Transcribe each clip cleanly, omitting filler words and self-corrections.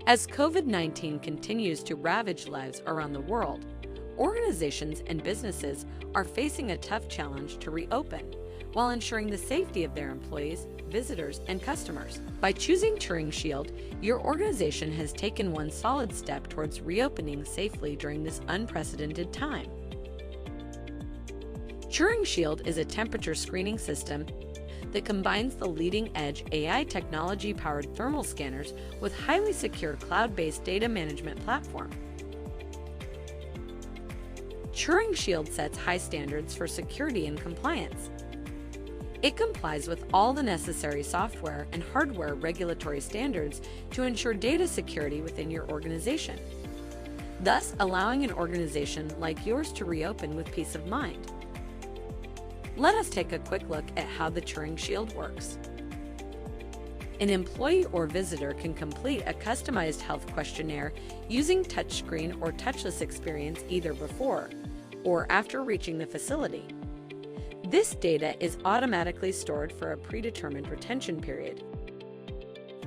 As COVID-19 continues to ravage lives around the world, organizations and businesses are facing a tough challenge to reopen while ensuring the safety of their employees, visitors, and customers. By choosing Turing Shield, your organization has taken one solid step towards reopening safely during this unprecedented time. Turing Shield is a temperature screening system that combines the leading-edge AI technology-powered thermal scanners with highly secure cloud-based data management platform. Turing Shield sets high standards for security and compliance. It complies with all the necessary software and hardware regulatory standards to ensure data security within your organization, thus allowing an organization like yours to reopen with peace of mind. Let us take a quick look at how the Turing Shield works. An employee or visitor can complete a customized health questionnaire using touchscreen or touchless experience either before or after reaching the facility. This data is automatically stored for a predetermined retention period.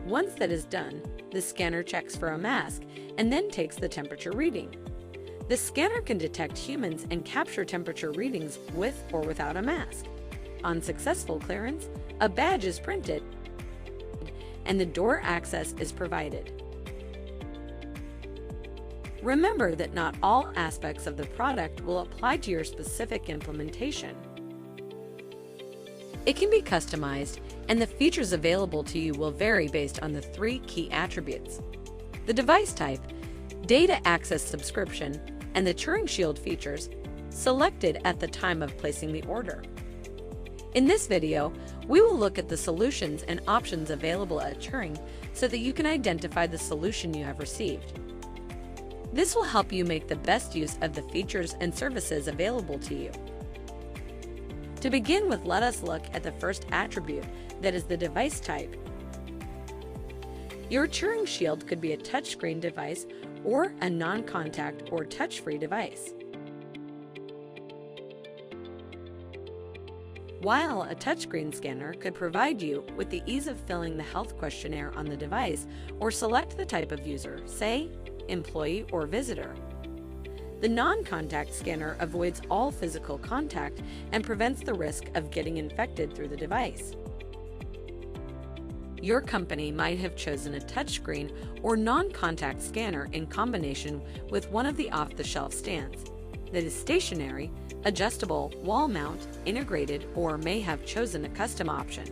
Once that is done, the scanner checks for a mask and then takes the temperature reading. The scanner can detect humans and capture temperature readings with or without a mask. On successful clearance, a badge is printed and the door access is provided. Remember that not all aspects of the product will apply to your specific implementation. It can be customized, and the features available to you will vary based on the three key attributes: the device type, data access subscription, and the Turing Shield features selected at the time of placing the order. In this video, we will look at the solutions and options available at Turing so that you can identify the solution you have received. This will help you make the best use of the features and services available to you. To begin with, let us look at the first attribute, that is the device type. Your Turing Shield could be a touchscreen device or a non-contact or touch-free device. While a touchscreen scanner could provide you with the ease of filling the health questionnaire on the device or select the type of user, say, employee or visitor. The non-contact scanner avoids all physical contact and prevents the risk of getting infected through the device. Your company might have chosen a touchscreen or non-contact scanner in combination with one of the off-the-shelf stands that is stationary, adjustable, wall mount, integrated, or may have chosen a custom option.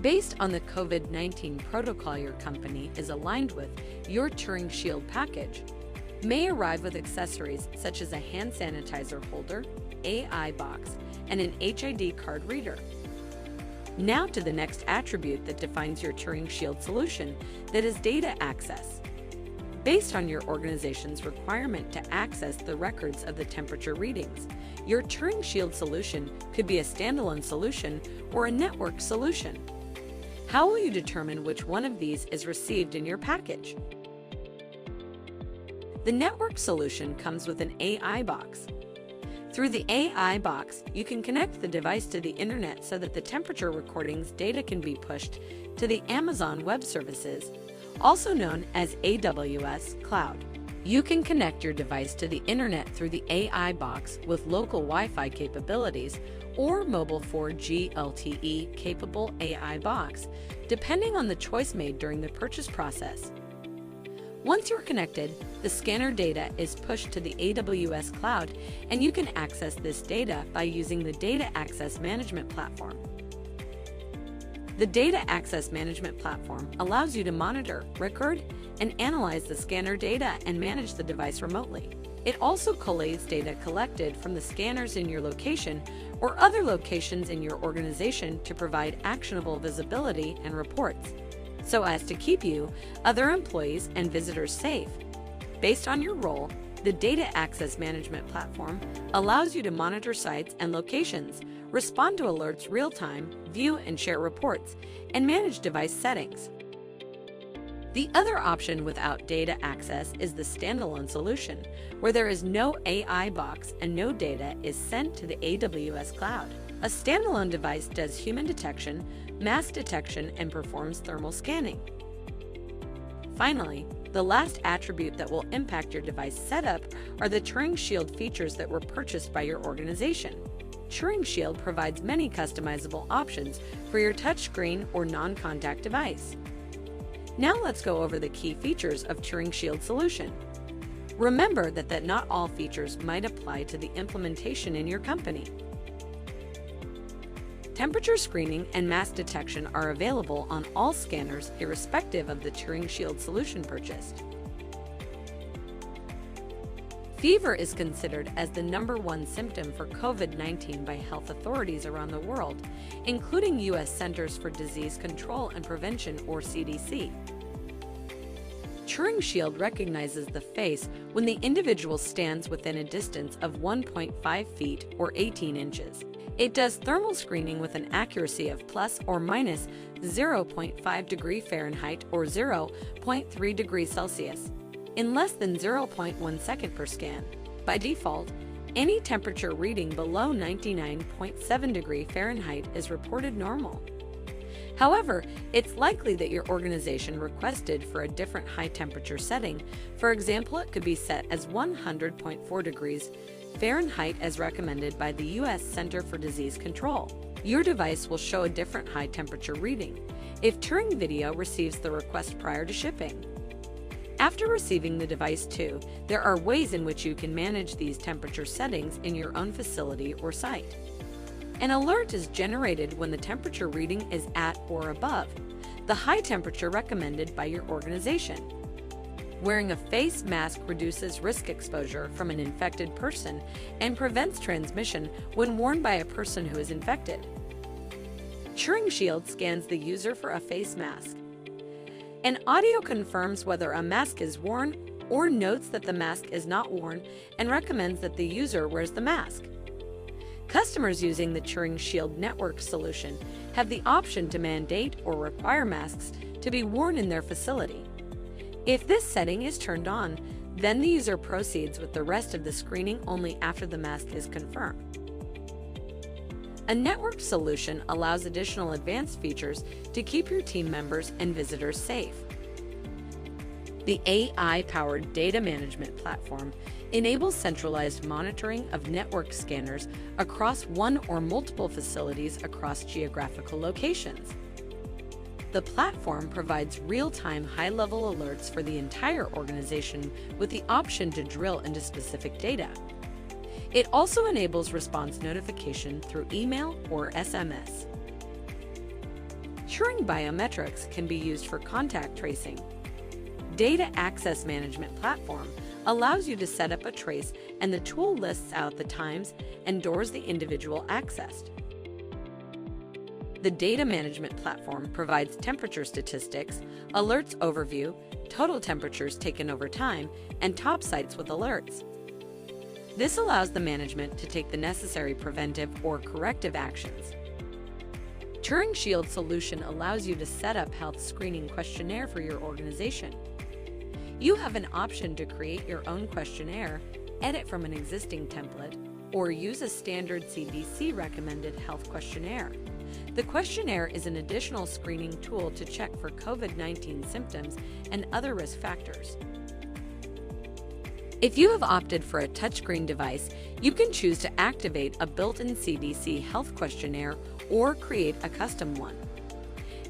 Based on the COVID-19 protocol your company is aligned with, your Turing Shield package may arrive with accessories such as a hand sanitizer holder, AI box, and an HID card reader. Now to the next attribute that defines your Turing Shield solution, that is data access. Based on your organization's requirement to access the records of the temperature readings, your Turing Shield solution could be a standalone solution or a network solution. How will you determine which one of these is received in your package? The network solution comes with an AI box. Through the AI box, you can connect the device to the internet so that the temperature recordings data can be pushed to the Amazon Web Services, also known as AWS Cloud. You can connect your device to the internet through the AI box with local Wi-Fi capabilities or mobile 4G LTE capable AI box, depending on the choice made during the purchase process. Once you're connected, the scanner data is pushed to the AWS cloud, and you can access this data by using the Data Access Management Platform. The Data Access Management Platform allows you to monitor, record, and analyze the scanner data and manage the device remotely. It also collates data collected from the scanners in your location or other locations in your organization to provide actionable visibility and reports, so as to keep you, other employees, and visitors safe. Based on your role, the Data Access Management Platform allows you to monitor sites and locations, respond to alerts real-time, view and share reports, and manage device settings. The other option without data access is the standalone solution, where there is no AI box and no data is sent to the AWS cloud. A standalone device does human detection, mask detection, and performs thermal scanning. Finally, the last attribute that will impact your device setup are the Turing Shield features that were purchased by your organization. Turing Shield provides many customizable options for your touchscreen or non-contact device. Now let's go over the key features of Turing Shield solution. Remember that not all features might apply to the implementation in your company. Temperature screening and mask detection are available on all scanners irrespective of the Turing Shield solution purchased. Fever is considered as the #1 symptom for COVID-19 by health authorities around the world, including U.S. Centers for Disease Control and Prevention, or CDC. Turing Shield recognizes the face when the individual stands within a distance of 1.5 feet or 18 inches. It does thermal screening with an accuracy of plus or minus 0.5 degree Fahrenheit or 0.3 degrees Celsius in less than 0.1 second per scan. By default, any temperature reading below 99.7 degree Fahrenheit is reported normal. However, it's likely that your organization requested for a different high temperature setting. For example, it could be set as 100.4 degrees Fahrenheit as recommended by the U.S. Center for Disease Control. Your device will show a different high temperature reading if Turing Video receives the request prior to shipping. After receiving the device too, there are ways in which you can manage these temperature settings in your own facility or site. An alert is generated when the temperature reading is at or above the high temperature recommended by your organization. Wearing a face mask reduces risk exposure from an infected person and prevents transmission when worn by a person who is infected. Turing Shield scans the user for a face mask. An audio confirms whether a mask is worn or notes that the mask is not worn and recommends that the user wears the mask. Customers using the Turing Shield network solution have the option to mandate or require masks to be worn in their facility. If this setting is turned on, then the user proceeds with the rest of the screening only after the mask is confirmed. A networked solution allows additional advanced features to keep your team members and visitors safe. The AI-powered data management platform enables centralized monitoring of network scanners across one or multiple facilities across geographical locations. The platform provides real-time high-level alerts for the entire organization with the option to drill into specific data. It also enables response notification through email or SMS. Turing biometrics can be used for contact tracing. Data Access Management Platform allows you to set up a trace, and the tool lists out the times and doors the individual accessed. The Data Management Platform provides temperature statistics, alerts overview, total temperatures taken over time, and top sites with alerts. This allows the management to take the necessary preventive or corrective actions. Turing Shield solution allows you to set up health screening questionnaire for your organization. You have an option to create your own questionnaire, edit from an existing template, or use a standard CDC recommended health questionnaire. The questionnaire is an additional screening tool to check for COVID-19 symptoms and other risk factors. If you have opted for a touchscreen device, you can choose to activate a built-in CDC health questionnaire or create a custom one.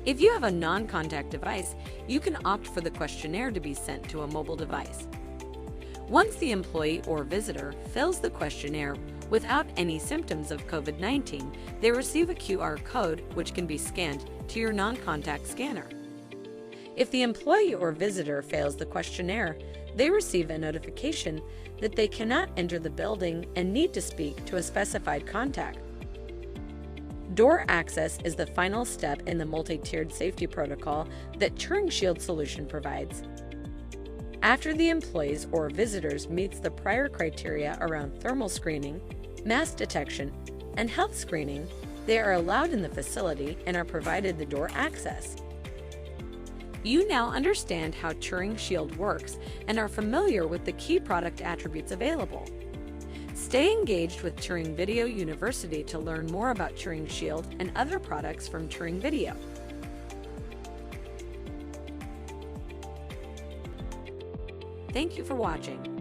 If you have a non-contact device, you can opt for the questionnaire to be sent to a mobile device. Once the employee or visitor fills the questionnaire without any symptoms of COVID-19, they receive a QR code which can be scanned to your non-contact scanner. If the employee or visitor fails the questionnaire, they receive a notification that they cannot enter the building and need to speak to a specified contact. Door access is the final step in the multi-tiered safety protocol that Turing Shield solution provides. After the employees or visitors meets the prior criteria around thermal screening, mask detection, and health screening, they are allowed in the facility and are provided the door access. You now understand how Turing Shield works and are familiar with the key product attributes available. Stay engaged with Turing Video University to learn more about Turing Shield and other products from Turing Video. Thank you for watching.